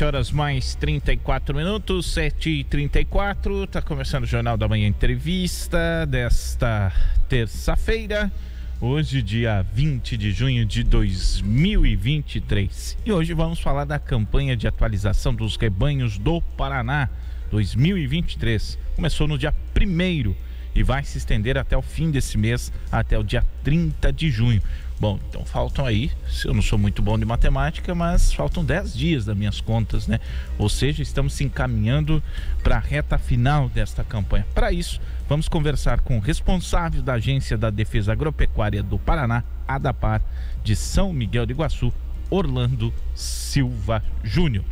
7 horas mais 34 minutos, 7h34, está começando o Jornal da Manhã Entrevista desta terça-feira, hoje dia 20 de junho de 2023. E hoje vamos falar da campanha de atualização dos rebanhos do Paraná 2023. Começou no dia 1º e vai se estender até o fim desse mês, até o dia 30 de junho. Bom, então faltam aí, eu não sou muito bom de matemática, mas faltam 10 dias das minhas contas, né? Ou seja, estamos se encaminhando para a reta final desta campanha. Para isso, vamos conversar com o responsável da Agência da Defesa Agropecuária do Paraná, ADAPAR, de São Miguel do Iguaçu, Orlando Silva Júnior.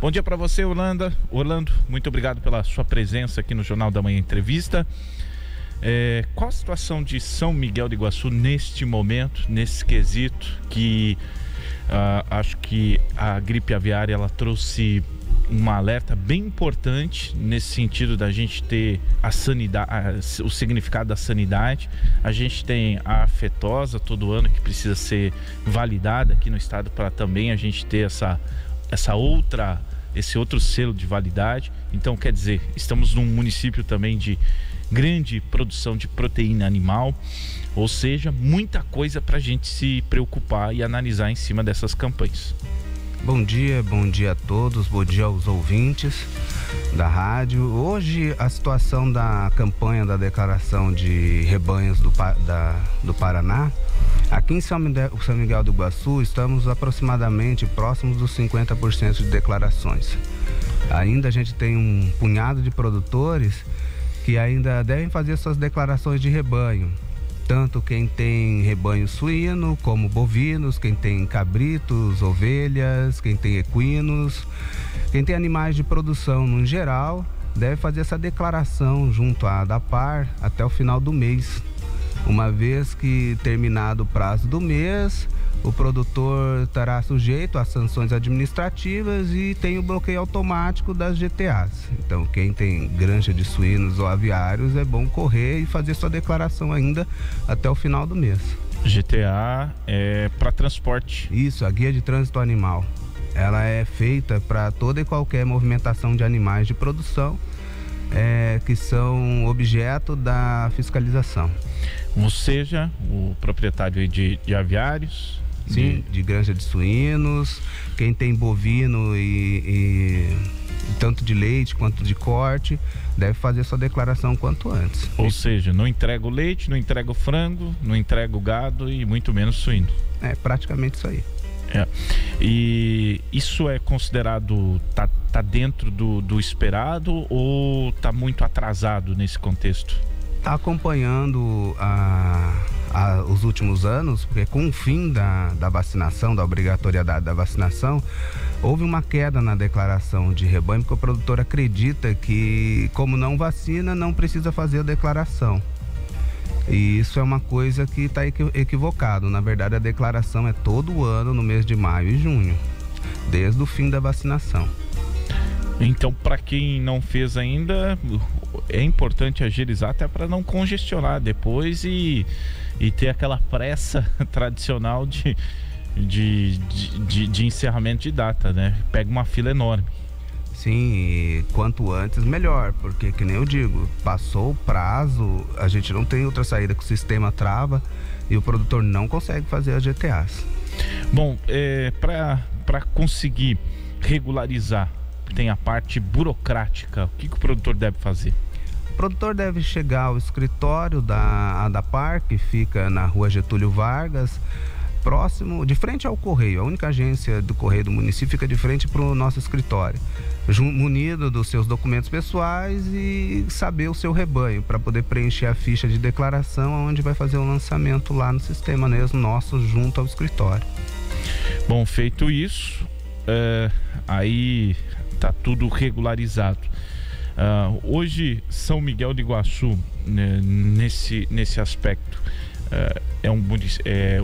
Bom dia para você, Orlando, muito obrigado pela sua presença aqui no Jornal da Manhã Entrevista. Qual a situação de São Miguel do Iguaçu neste momento, nesse quesito que acho que a gripe aviária ela trouxe um alerta bem importante nesse sentido da gente ter a sanidade, o significado da sanidade. A gente tem a aftosa todo ano que precisa ser validada aqui no estado para também a gente ter esse outro selo de validade. Então, quer dizer, estamos num município também de grande produção de proteína animal, ou seja, muita coisa para a gente se preocupar e analisar em cima dessas campanhas. Bom dia a todos, bom dia aos ouvintes da rádio. Hoje a situação da campanha da declaração de rebanhos do Paraná, aqui em São Miguel do Iguaçu estamos aproximadamente próximos dos 50% de declarações. Ainda a gente tem um punhado de produtores que ainda devem fazer suas declarações de rebanho, tanto quem tem rebanho suíno como bovinos, quem tem cabritos, ovelhas, quem tem equinos, quem tem animais de produção no geral, deve fazer essa declaração junto à ADAPAR até o final do mês. Uma vez que terminado o prazo do mês, o produtor estará sujeito a sanções administrativas e tem o bloqueio automático das GTAs. Então, quem tem granja de suínos ou aviários, é bom correr e fazer sua declaração ainda até o final do mês. GTA é para transporte. Isso, a guia de trânsito animal. Ela é feita para toda e qualquer movimentação de animais de produção que são objeto da fiscalização. Ou seja, o proprietário de aviários... Sim, de granja de suínos, quem tem bovino e tanto de leite quanto de corte, deve fazer sua declaração quanto antes. Ou seja, não entrega o leite, não entrega o frango, não entrega o gado e muito menos suíno. É praticamente isso aí. E isso é considerado, tá dentro do esperado ou está muito atrasado nesse contexto? Está acompanhando os últimos anos, porque com o fim da vacinação, da obrigatoriedade da vacinação, houve uma queda na declaração de rebanho, porque o produtor acredita que, como não vacina, não precisa fazer a declaração. E isso é uma coisa que está equivocado. Na verdade, a declaração é todo ano, no mês de maio e junho, desde o fim da vacinação. Então, para quem não fez ainda, é importante agilizar até para não congestionar depois e ter aquela pressa tradicional de encerramento de data, né? Pega uma fila enorme. Sim, e quanto antes melhor, porque, que nem eu digo, passou o prazo, a gente não tem outra saída, que o sistema trava e o produtor não consegue fazer as GTAs. Bom, para conseguir regularizar, tem a parte burocrática, o que o produtor deve fazer? O produtor deve chegar ao escritório da ADAPAR, que fica na rua Getúlio Vargas, próximo, de frente ao Correio. A única agência do Correio do município fica de frente para o nosso escritório, munido dos seus documentos pessoais e saber o seu rebanho, para poder preencher a ficha de declaração, onde vai fazer o lançamento lá no sistema mesmo nosso, junto ao escritório. Bom, feito isso, aí está tudo regularizado. Hoje, São Miguel do Iguaçu, né, nesse aspecto,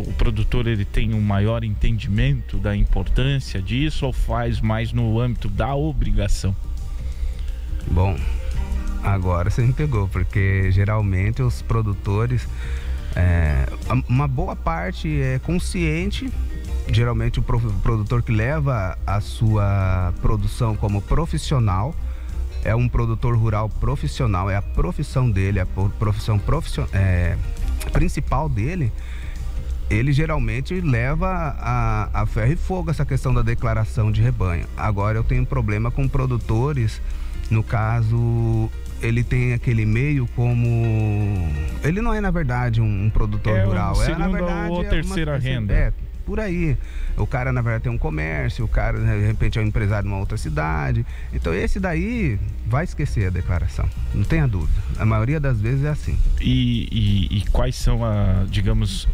o produtor ele tem um maior entendimento da importância disso ou faz mais no âmbito da obrigação? Bom, agora você me pegou, porque geralmente os produtores, uma boa parte é consciente, geralmente o produtor que leva a sua produção como profissional, é um produtor rural profissional, é a profissão dele, a profissão principal dele. Ele geralmente leva a ferro e fogo essa questão da declaração de rebanho. Agora eu tenho problema com produtores, no caso, ele tem aquele meio como... Ele não é, na verdade, um produtor rural. Segunda na verdade, ou terceira renda. É, por aí. O cara, na verdade, tem um comércio, o cara, de repente, é um empresário de uma outra cidade. Então, esse daí vai esquecer a declaração, não tenha dúvida. A maioria das vezes é assim. E quais são, digamos,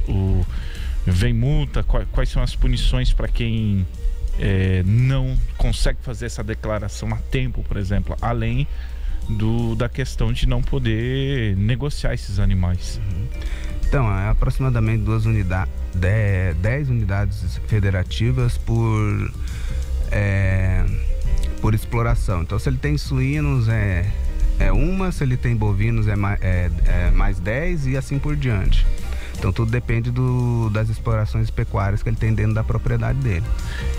vem multa, quais são as punições para quem não consegue fazer essa declaração a tempo, por exemplo, além da questão de não poder negociar esses animais? Então, é aproximadamente 10 unidades federativas por exploração. Então, se ele tem suínos, é uma, se ele tem bovinos, é mais 10 e assim por diante. Então, tudo depende das explorações pecuárias que ele tem dentro da propriedade dele.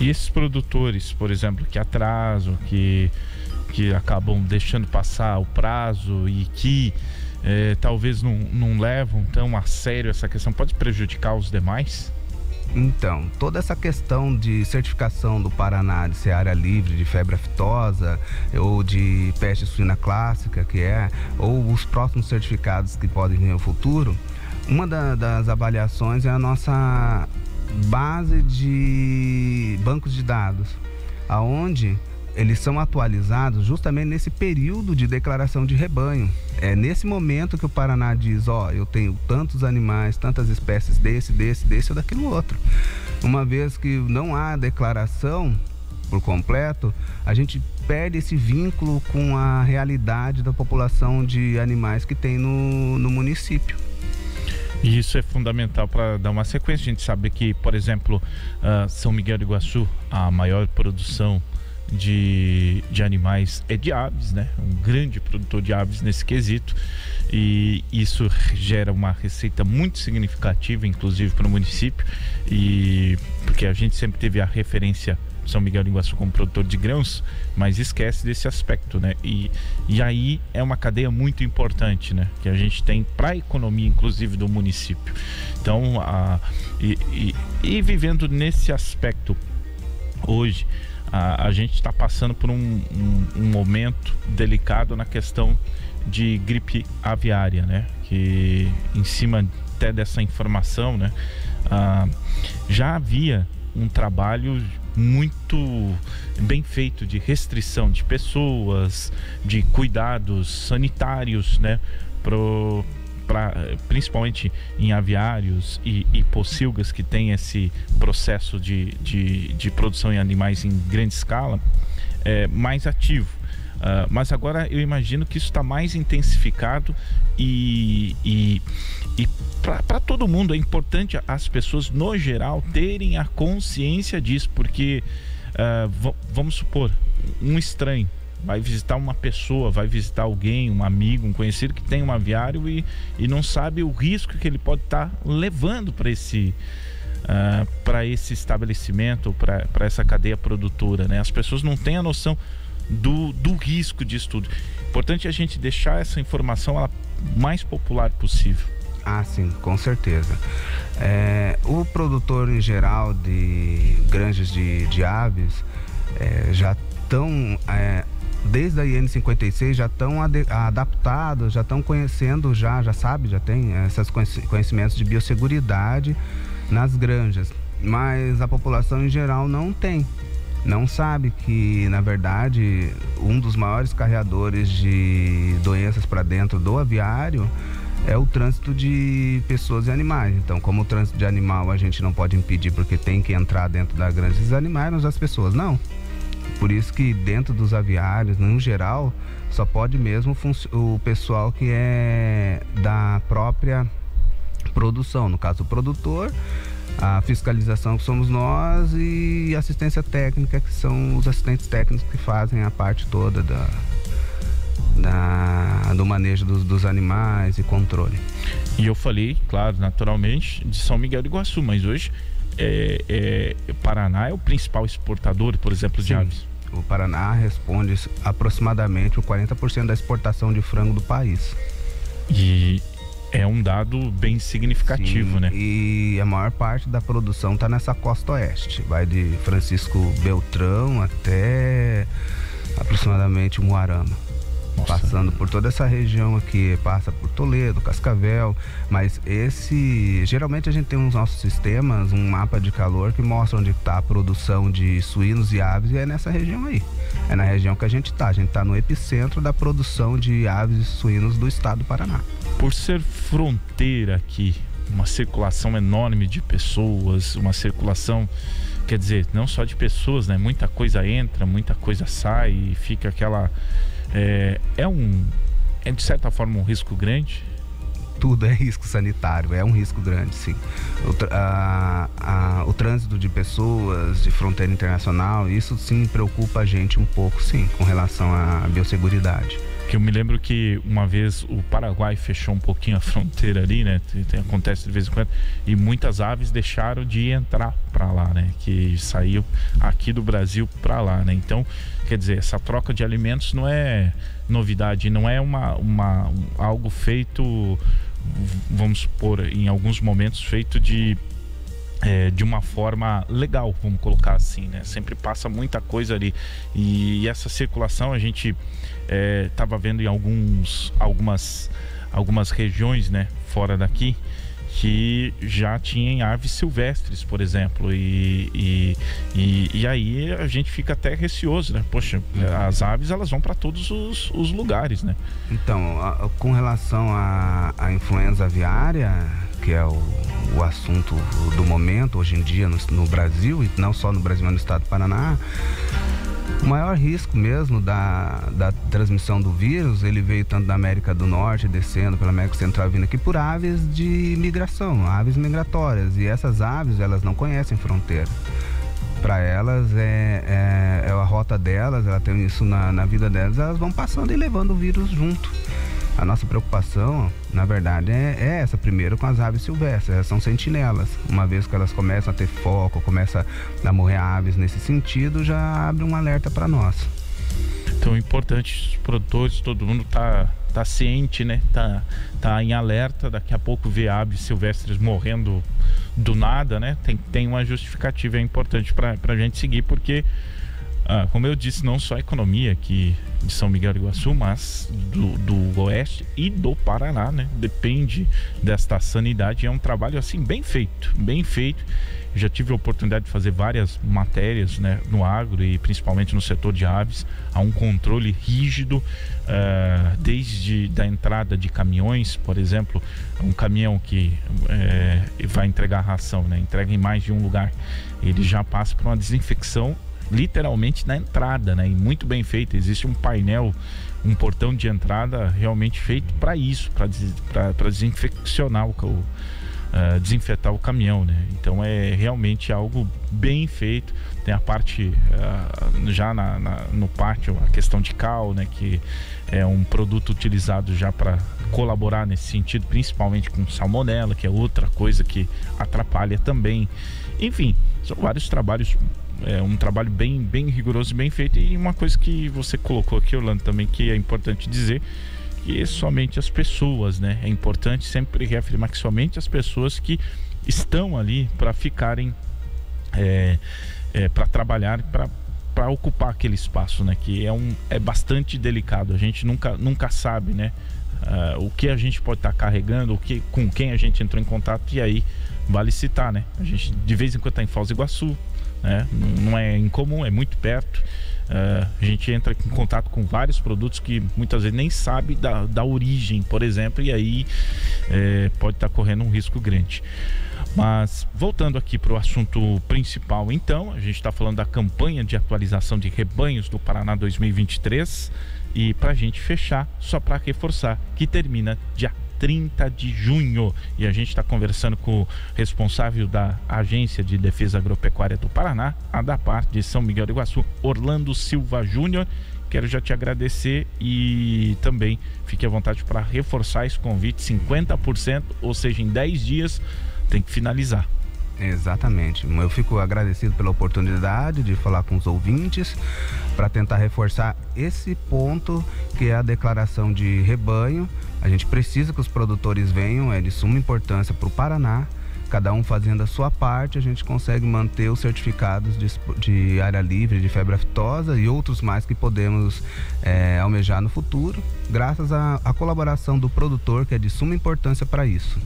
E esses produtores, por exemplo, que atrasam, que acabam deixando passar o prazo e que talvez não levam tão a sério essa questão, pode prejudicar os demais? Então, toda essa questão de certificação do Paraná de ser área livre de febre aftosa ou de peste suína clássica, ou os próximos certificados que podem vir no futuro, uma das avaliações é a nossa base de bancos de dados, aonde eles são atualizados justamente nesse período de declaração de rebanho. É nesse momento que o Paraná diz, eu tenho tantos animais, tantas espécies desse ou daquilo outro. Uma vez que não há declaração por completo, a gente perde esse vínculo com a realidade da população de animais que tem no município. E isso é fundamental para dar uma sequência. A gente sabe que, por exemplo, São Miguel do Iguaçu, a maior produção de animais é de aves, né? Um grande produtor de aves nesse quesito, e isso gera uma receita muito significativa, inclusive para o município, e porque a gente sempre teve a referência São Miguel do Iguaçu como produtor de grãos, mas esquece desse aspecto, né? E aí é uma cadeia muito importante, né? Que a gente tem para a economia, inclusive, do município. Então, vivendo nesse aspecto hoje, a gente está passando por um momento delicado na questão de gripe aviária, né? Que em cima até dessa informação, né? Já havia um trabalho muito bem feito de restrição de pessoas, de cuidados sanitários, né? Principalmente em aviários e pocilgas que tem esse processo de produção em animais em grande escala, mais ativo. Mas agora eu imagino que isso está mais intensificado e para todo mundo é importante as pessoas, no geral, terem a consciência disso, porque vamos supor, um estranho vai visitar uma pessoa, vai visitar alguém, um amigo, um conhecido que tem um aviário e não sabe o risco que ele pode estar levando para esse estabelecimento, para essa cadeia produtora, né? As pessoas não têm a noção do risco disso tudo. Importante a gente deixar essa informação mais popular possível. Ah, sim, com certeza. O produtor em geral de granjas de aves já estão, desde a IN 56, já estão adaptados, já estão conhecendo, já tem esses conhecimentos de biosseguridade nas granjas, mas a população em geral não sabe que, na verdade, um dos maiores carreadores de doenças para dentro do aviário é o trânsito de pessoas e animais. Então, como o trânsito de animal a gente não pode impedir porque tem que entrar dentro da granja dos animais, mas as pessoas não. Por isso que dentro dos aviários, no geral, só pode mesmo o pessoal que é da própria produção, no caso o produtor, a fiscalização que somos nós e assistência técnica, que são os assistentes técnicos que fazem a parte toda do manejo dos animais e controle. E eu falei, claro, naturalmente, de São Miguel do Iguaçu, mas hoje o Paraná é o principal exportador, por exemplo, de aves. O Paraná responde aproximadamente o 40% da exportação de frango do país. E é um dado bem significativo, né? E a maior parte da produção está nessa costa oeste. Vai de Francisco Beltrão até aproximadamente Umuarama. Nossa. Passando por toda essa região aqui, passa por Toledo, Cascavel, mas geralmente a gente tem nos nossos sistemas um mapa de calor que mostra onde está a produção de suínos e aves, e é nessa região aí. É na região que a gente está no epicentro da produção de aves e suínos do estado do Paraná. Por ser fronteira aqui, uma circulação enorme de pessoas, uma circulação, quer dizer, não só de pessoas, né? Muita coisa entra, muita coisa sai e fica aquela... É de certa forma um risco grande? Tudo é risco sanitário, é um risco grande, sim. O trânsito de pessoas, de fronteira internacional, isso sim preocupa a gente um pouco, sim, com relação à biosseguridade. Que eu me lembro que uma vez o Paraguai fechou um pouquinho a fronteira ali, né? Acontece de vez em quando, e muitas aves deixaram de entrar para lá, né? Que saiu aqui do Brasil para lá, né? Então, quer dizer, essa troca de alimentos não é novidade, não é algo feito, vamos supor, em alguns momentos feito de uma forma legal, vamos colocar assim, né? Sempre passa muita coisa ali, e essa circulação a gente estava vendo em algumas regiões, né, fora daqui, que já tinham aves silvestres, por exemplo, e aí a gente fica até receoso, né? Poxa, as aves, elas vão para todos os lugares, né? Então, com relação à influenza aviária, que é o assunto do momento hoje em dia no Brasil, e não só no Brasil, mas no estado do Paraná, o maior risco mesmo da transmissão do vírus, ele veio tanto da América do Norte, descendo pela América Central, vindo aqui por aves de migração, aves migratórias. E essas aves, elas não conhecem fronteira. Para elas, é a rota delas, ela tem isso na vida delas, elas vão passando e levando o vírus junto. A nossa preocupação, na verdade, é essa. Primeiro com as aves silvestres, elas são sentinelas. Uma vez que elas começam a ter foco, começam a morrer aves nesse sentido, já abre um alerta para nós. Então é importante, os produtores, todo mundo tá ciente, né? Tá em alerta. Daqui a pouco ver aves silvestres morrendo do nada, né? Tem uma justificativa, é importante para a gente seguir, porque... como eu disse, não só a economia aqui de São Miguel do Iguaçu, mas do Oeste e do Paraná, né? Depende desta sanidade. É um trabalho assim bem feito, bem feito. Já tive a oportunidade de fazer várias matérias, né, no agro e principalmente no setor de aves. Há um controle rígido, desde da entrada de caminhões, por exemplo, um caminhão que vai entregar ração, né? Entrega em mais de um lugar. Ele já passa por uma desinfecção literalmente na entrada, né? E muito bem feito. Existe um painel, um portão de entrada realmente feito para isso, para desinfeccionar desinfetar o caminhão, né? Então é realmente algo bem feito. Tem a parte já no pátio, a questão de cal, né? Que é um produto utilizado já para colaborar nesse sentido, principalmente com salmonela, que é outra coisa que atrapalha também. Enfim, são vários trabalhos. É um trabalho bem rigoroso e bem feito. E uma coisa que você colocou aqui, Orlando, também, que é importante dizer, que somente as pessoas, né? É importante sempre reafirmar que somente as pessoas que estão ali para ficarem, para trabalhar, para ocupar aquele espaço, né? Que é bastante delicado. A gente nunca sabe, né? O que a gente pode estar carregando, com quem a gente entrou em contato, e aí vale citar, né? A gente de vez em quando está em Foz do Iguaçu, né? Não é incomum, é muito perto. A gente entra em contato com vários produtos que muitas vezes nem sabe da origem, por exemplo, e aí pode estar correndo um risco grande. Mas voltando aqui para o assunto principal, então, a gente está falando da campanha de atualização de rebanhos do Paraná 2023, e para a gente fechar, só para reforçar, que termina dia 30 de junho, e a gente está conversando com o responsável da Agência de Defesa Agropecuária do Paraná, a ADAPAR de São Miguel do Iguaçu, Orlando Silva Júnior. Quero já te agradecer e também fique à vontade para reforçar esse convite. 50%, ou seja, em 10 dias tem que finalizar. Exatamente. Eu fico agradecido pela oportunidade de falar com os ouvintes para tentar reforçar esse ponto que é a declaração de rebanho. A gente precisa que os produtores venham, é de suma importância para o Paraná. Cada um fazendo a sua parte, a gente consegue manter os certificados de área livre de febre aftosa e outros mais que podemos almejar no futuro, graças à colaboração do produtor, que é de suma importância para isso.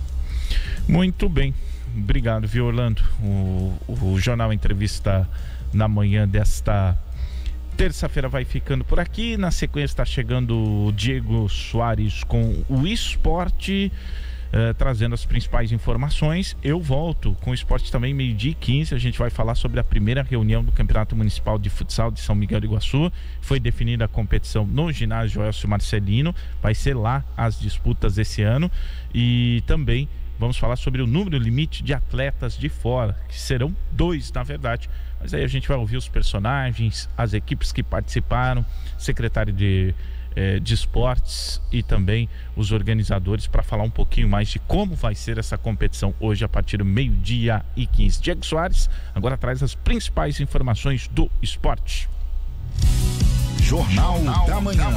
Muito bem. Obrigado, viu, Orlando? O Jornal Entrevista na manhã desta terça-feira vai ficando por aqui. Na sequência está chegando o Diego Soares com o esporte, trazendo as principais informações. Eu volto com o esporte também 12h15. A gente vai falar sobre a primeira reunião do Campeonato Municipal de Futsal de São Miguel do Iguaçu. Foi definida a competição no ginásio Elcio Marcelino. Vai ser lá as disputas esse ano. E também vamos falar sobre o número limite de atletas de fora, que serão 2, na verdade. Mas aí a gente vai ouvir os personagens, as equipes que participaram, secretário de esportes e também os organizadores, para falar um pouquinho mais de como vai ser essa competição hoje a partir do 12h15. Diego Soares agora traz as principais informações do esporte. Jornal da Manhã.